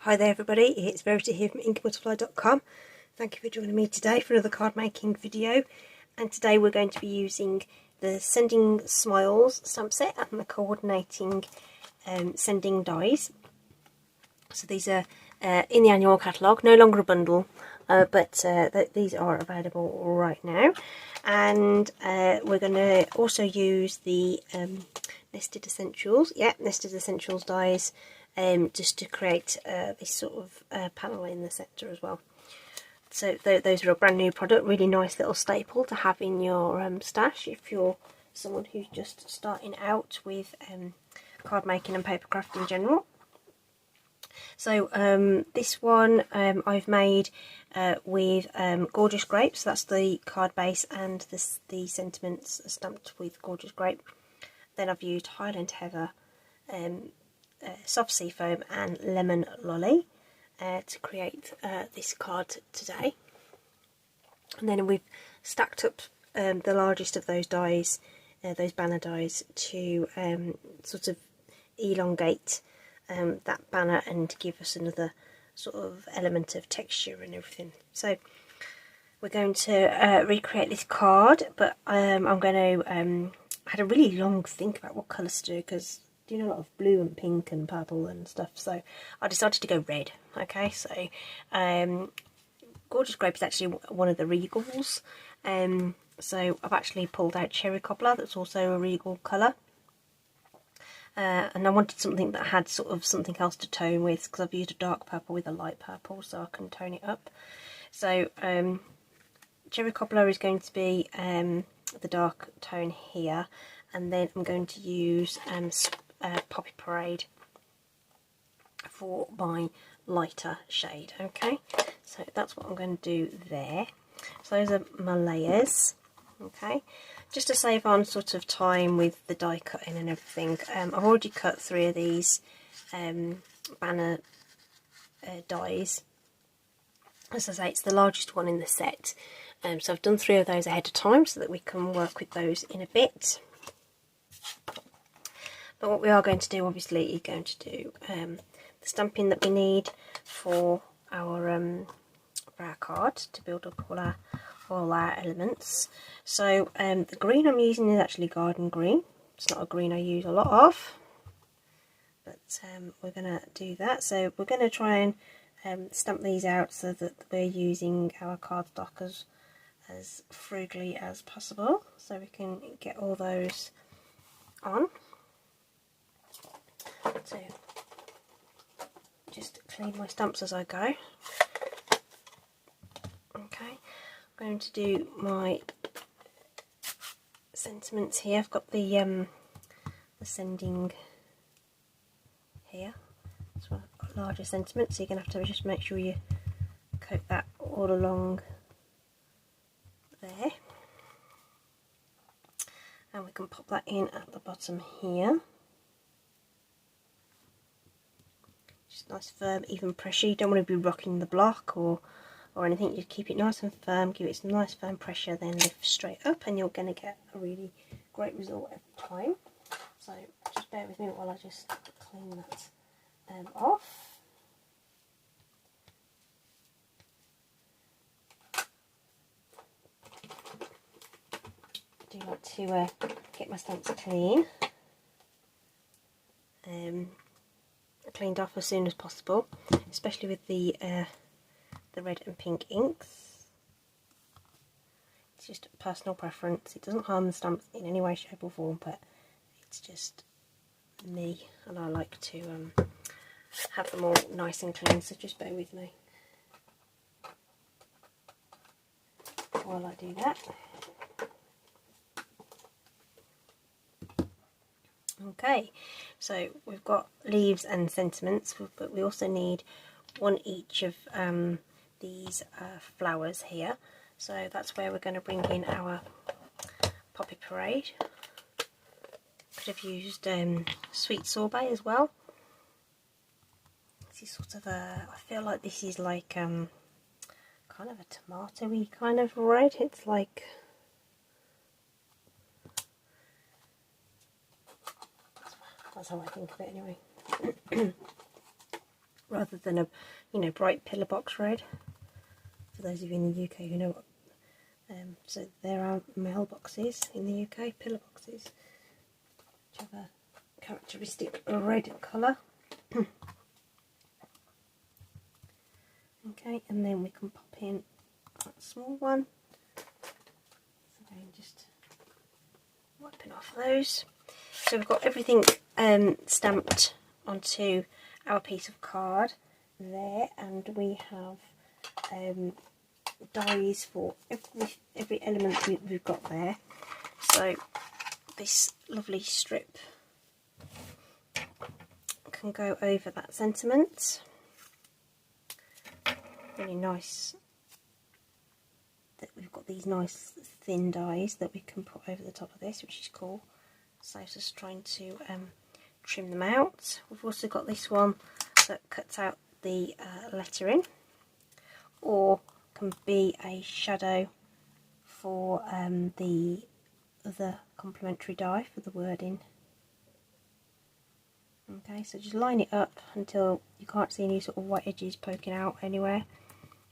Hi there everybody, it's Verity here from inkybutterfly.com. Thank you for joining me today for another card making video, and today we're going to be using the Sending Smiles stamp set and the coordinating sending dies. So these are in the annual catalogue, no longer a bundle, but these are available right now. And we're going to also use the Nested Essentials, Nested Essentials dies, just to create this sort of panel in the centre as well. So those are a brand new product, really nice little staple to have in your stash if you're someone who's just starting out with card making and paper craft in general. So this one I've made with Gorgeous Grape, so that's the card base, and the sentiments are stamped with Gorgeous Grape. Then I've used Highland Heather, Soft Sea Foam and Lemon Lolly to create this card today. And then we've stacked up the largest of those dies, those banner dies, to sort of elongate that banner and give us another sort of element of texture and everything. So we're going to recreate this card, but I'm going to I had a really long think about what colours to do, because I'm doing a lot of blue and pink and purple and stuff, so I decided to go red. Okay, so Gorgeous Grape is actually one of the regals, so I've actually pulled out Cherry Cobbler, that's also a regal colour. And I wanted something that had sort of something else to tone with, because I've used a dark purple with a light purple, so I can tone it up. So Cherry Cobbler is going to be the dark tone here, and then I'm going to use Poppy Parade for my lighter shade. Okay, so that's what I'm going to do there. So those are my layers. Okay, just to save on sort of time with the die cutting and everything, I've already cut 3 of these banner dies. As I say, it's the largest one in the set, so I've done 3 of those ahead of time so that we can work with those in a bit. But what we are going to do, obviously, is going to do the stamping that we need for our card to build up all our elements. So the green I'm using is actually garden green. It's not a green I use a lot of, but we're going to do that. So we're going to try and stamp these out so that we're using our cardstock as frugally as possible, so we can get all those on. So just clean my stamps as I go. Okay, I'm going to do my sentiments here. I've got the sending here. So I've got larger sentiments, so you're going to have to just make sure you coat that all along there. And we can pop that in at the bottom here. Just nice firm even pressure. You don't want to be rocking the block or anything, just keep it nice and firm, give it some nice firm pressure, then lift straight up, and you're going to get a really great result every time. So just bear with me while I just clean that off. I do like to get my stamps clean, cleaned off as soon as possible, especially with the red and pink inks. It's just a personal preference. It doesn't harm the stamps in any way, shape or form, but it's just me, and I like to have them all nice and clean, so just bear with me while I do that. Okay, so we've got leaves and sentiments, but we also need one each of these flowers here, so that's where we're going to bring in our Poppy Parade. Could have used sweet sorbet as well. This is sort of I feel like this is like kind of a tomato-y kind of red. It's like, that's how I think of it anyway. rather than a, you know, bright pillar box red. For those of you in the UK who know what, so there are mailboxes in the UK, pillar boxes, which have a characteristic red colour. Okay, and then we can pop in that small one. So I'm just wiping off those. So we've got everything stamped onto our piece of card there, and we have dies for every element we've got there. So this lovely strip can go over that sentiment. Really nice that we've got these nice thin dies that we can put over the top of this, which is cool. So just trying to trim them out. We've also got this one that cuts out the lettering, or can be a shadow for the other complementary die for the wording. Okay, so just line it up until you can't see any sort of white edges poking out anywhere.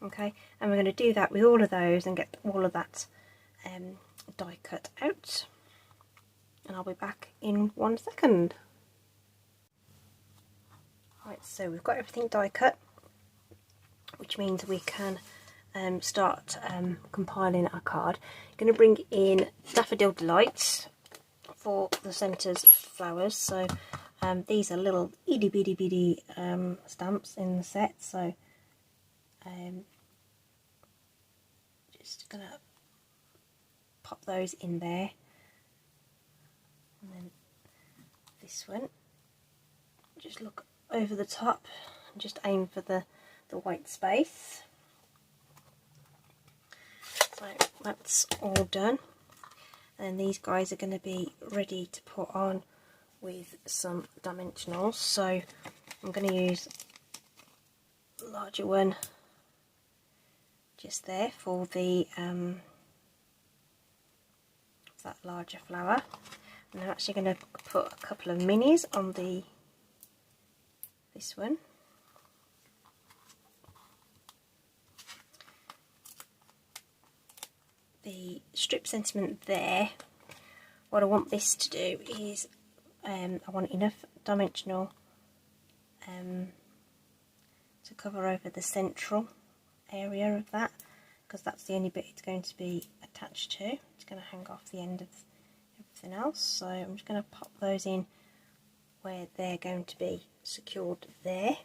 Okay, and we're going to do that with all of those and get all of that die cut out. And I'll be back in 1 second. Right, so we've got everything die cut, which means we can start compiling our card. I'm going to bring in Daffodil Delights for the centres of flowers. So these are little itty bitty bitty stamps in the set. So just going to pop those in there. And then this one, just look over the top and just aim for the white space. So that's all done, and these guys are going to be ready to put on with some dimensionals. So I'm going to use a larger one just there for the that larger flower, and I'm actually going to put a couple of minis on this one. The strip sentiment there, what I want this to do is I want enough dimensional to cover over the central area of that, because that's the only bit it's going to be attached to. It's going to hang off the end of everything else, so I'm just going to pop those in where they're going to be secured there.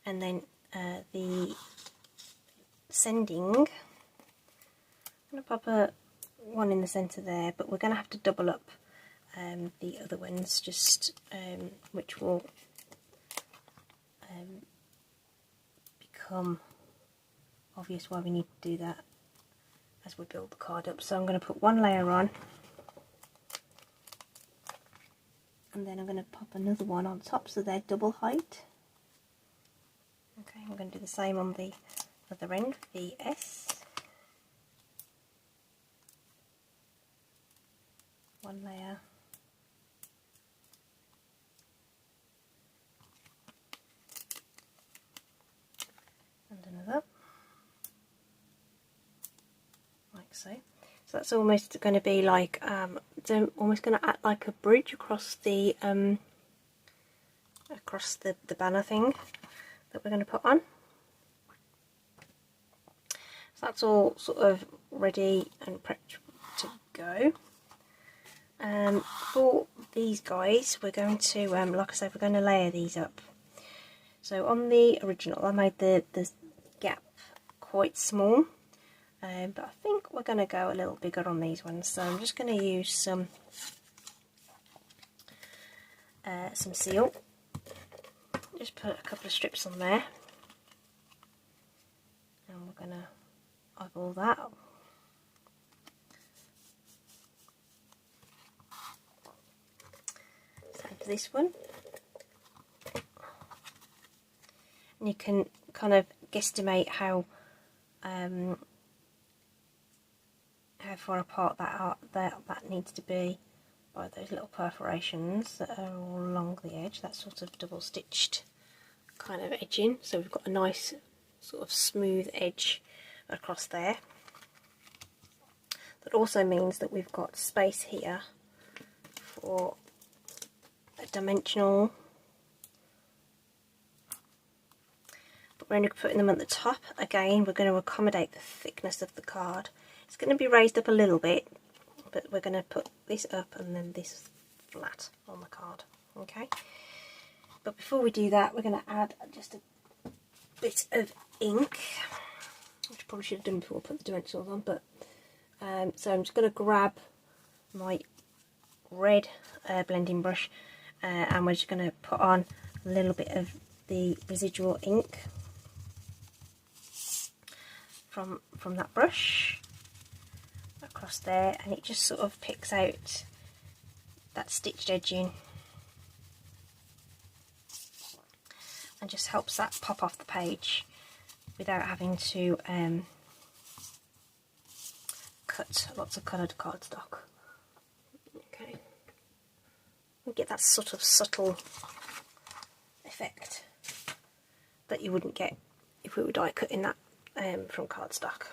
And then the sending, I'm going to pop one in the centre there, but we're going to have to double up the other ones, just which will become obvious why we need to do that as we build the card up. So I'm going to put one layer on, and then I'm going to pop another one on top, so they're double height. Okay, I'm going to do the same on the other end, the S. One layer. And another. Like so. So that's almost going to be like, almost going to act like a bridge across the banner thing that we're going to put on. So that's all sort of ready and prepped to go. For these guys, we're going to, like I said, we're going to layer these up. So on the original, I made the gap quite small, but I think we're going to go a little bigger on these ones. So I'm just going to use some seal. Just put a couple of strips on there, and we're going to eyeball that. Same for this one. And you can kind of guesstimate how far apart that needs to be by those little perforations that are all along the edge, that sort of double stitched kind of edging, so we've got a nice sort of smooth edge across there. That also means that we've got space here for a dimensional, but we're only putting them at the top. Again, we're going to accommodate the thickness of the card. It's going to be raised up a little bit, but we're going to put this up and then this flat on the card. Okay, but before we do that, we're going to add just a bit of ink, which I probably should have done before I put the dimensionals on, but so I'm just going to grab my red blending brush and we're just going to put on a little bit of the residual ink from that brush across there, and it just sort of picks out that stitched edging and just helps that pop off the page without having to cut lots of coloured cardstock. Okay, and get that sort of subtle effect that you wouldn't get if we were die cutting that from cardstock.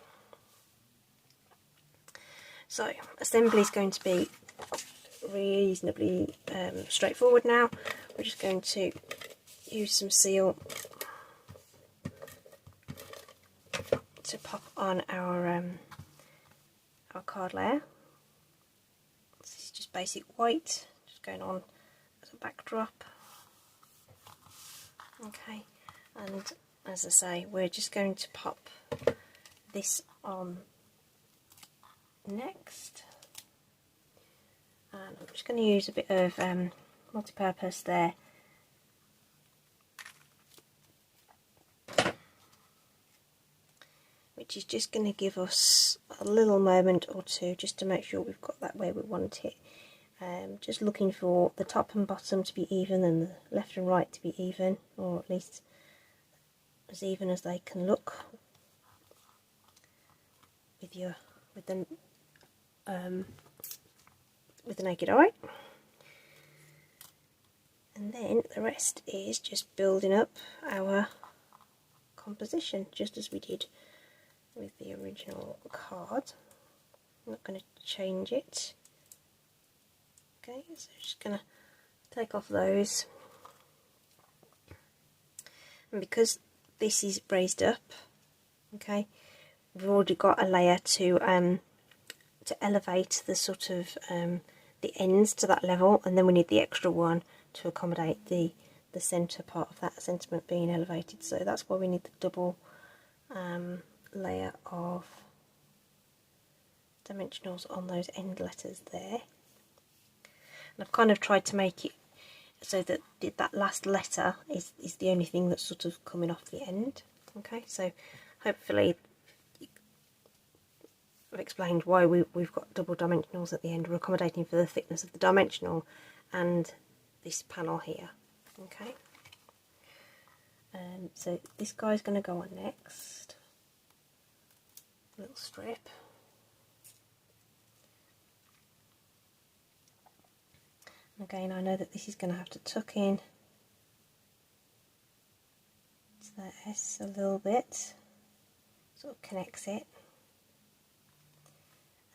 So assembly is going to be reasonably straightforward now. We're just going to use some seal to pop on our card layer. This is just basic white, just going on as a backdrop. Okay, and as I say, we're just going to pop this on next, and I'm just going to use a bit of multi-purpose there, which is just going to give us a little moment or two just to make sure we've got that where we want it. Just looking for the top and bottom to be even and the left and right to be even, or at least as even as they can look with the naked eye. And then the rest is just building up our composition just as we did with the original card. I'm not going to change it. Okay, so just going to take off those, and because this is raised up, okay, we've already got a layer to elevate the sort of the ends to that level, and then we need the extra one to accommodate the centre part of that sentiment being elevated. So that's why we need the double layer of dimensionals on those end letters there. And I've kind of tried to make it so that that last letter is the only thing that's sort of coming off the end. Okay, so hopefully I've explained why we've got double dimensionals at the end. We're accommodating for the thickness of the dimensional and this panel here. Okay, so this guy's going to go on next. Little strip. And again, I know that this is going to have to tuck in to that S a little bit, sort of connects it.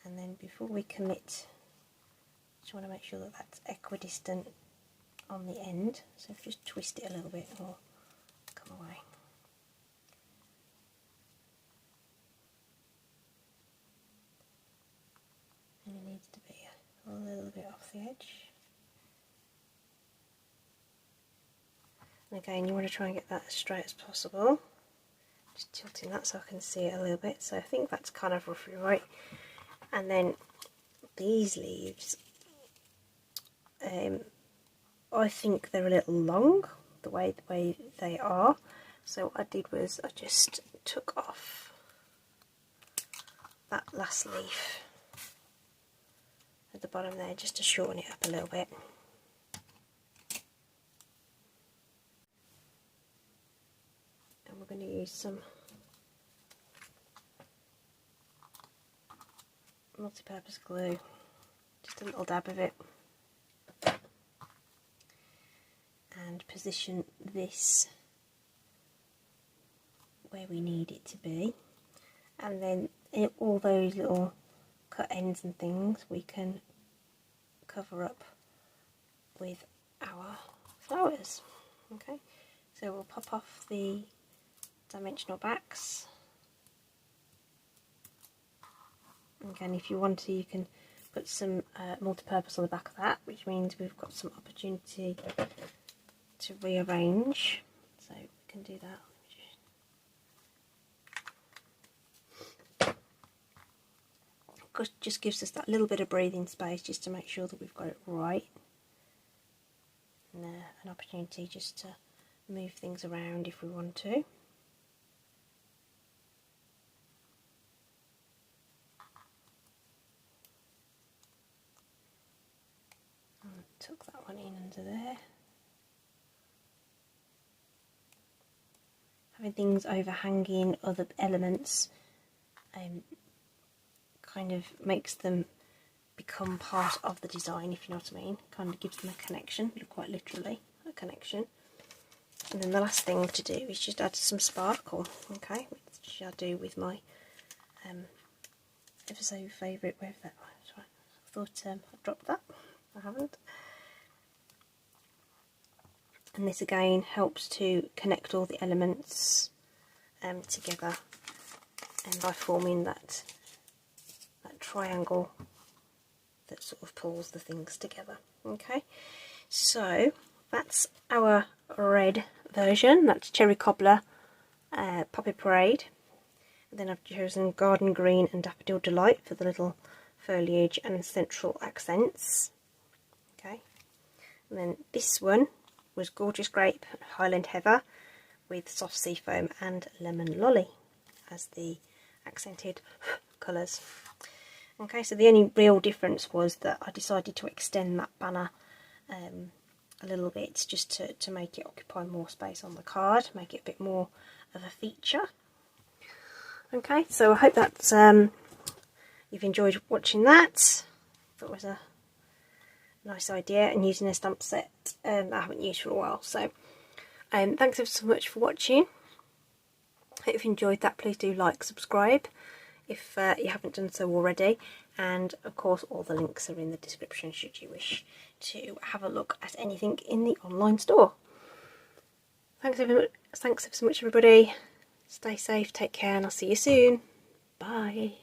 And then before we commit, just want to make sure that that's equidistant on the end. So just twist it a little bit or come away. And it needs to be a little bit off the edge. And again, you want to try and get that as straight as possible. Just tilting that so I can see it a little bit. So I think that's kind of roughly right. And then these leaves, I think they're a little long the way they are. So what I did was I just took off that last leaf at the bottom there just to shorten it up a little bit. And we're going to use some multi-purpose glue, just a little dab of it. and position this where we need it to be, and then all those little cut ends and things we can cover up with our flowers. Okay, so we'll pop off the dimensional backs. Again, if you want to, you can put some multi-purpose on the back of that, which means we've got some opportunity to rearrange, so we can do that. Just gives us that little bit of breathing space just to make sure that we've got it right, and an opportunity just to move things around if we want to. And tuck that one in under there. Having things overhanging other elements kind of makes them become part of the design, if you know what I mean. Kind of gives them a connection, quite literally a connection. And then the last thing to do is just add some sparkle, okay, which I do with my ever so favourite, wherever that was. Right. I thought I'd dropped that, I haven't. And this again helps to connect all the elements together, and by forming that triangle that sort of pulls the things together. Okay, so that's our red version. That's Cherry Cobbler, Poppy Parade. And then I've chosen Garden Green and Daffodil Delight for the little foliage and central accents. Okay, and then this one was Gorgeous Grape, Highland Heather with Soft Sea Foam and Lemon Lolly as the accented colours. Okay, so the only real difference was that I decided to extend that banner a little bit, just to make it occupy more space on the card, make it a bit more of a feature. Okay, so I hope that you've enjoyed watching that. I thought it was a nice idea, and using a stamp set that I haven't used for a while. So thanks ever so much for watching. Hope you've enjoyed that. Please do like, subscribe if you haven't done so already, and of course all the links are in the description should you wish to have a look at anything in the online store. Thanks ever so much everybody. Stay safe, take care, and I'll see you soon. Bye.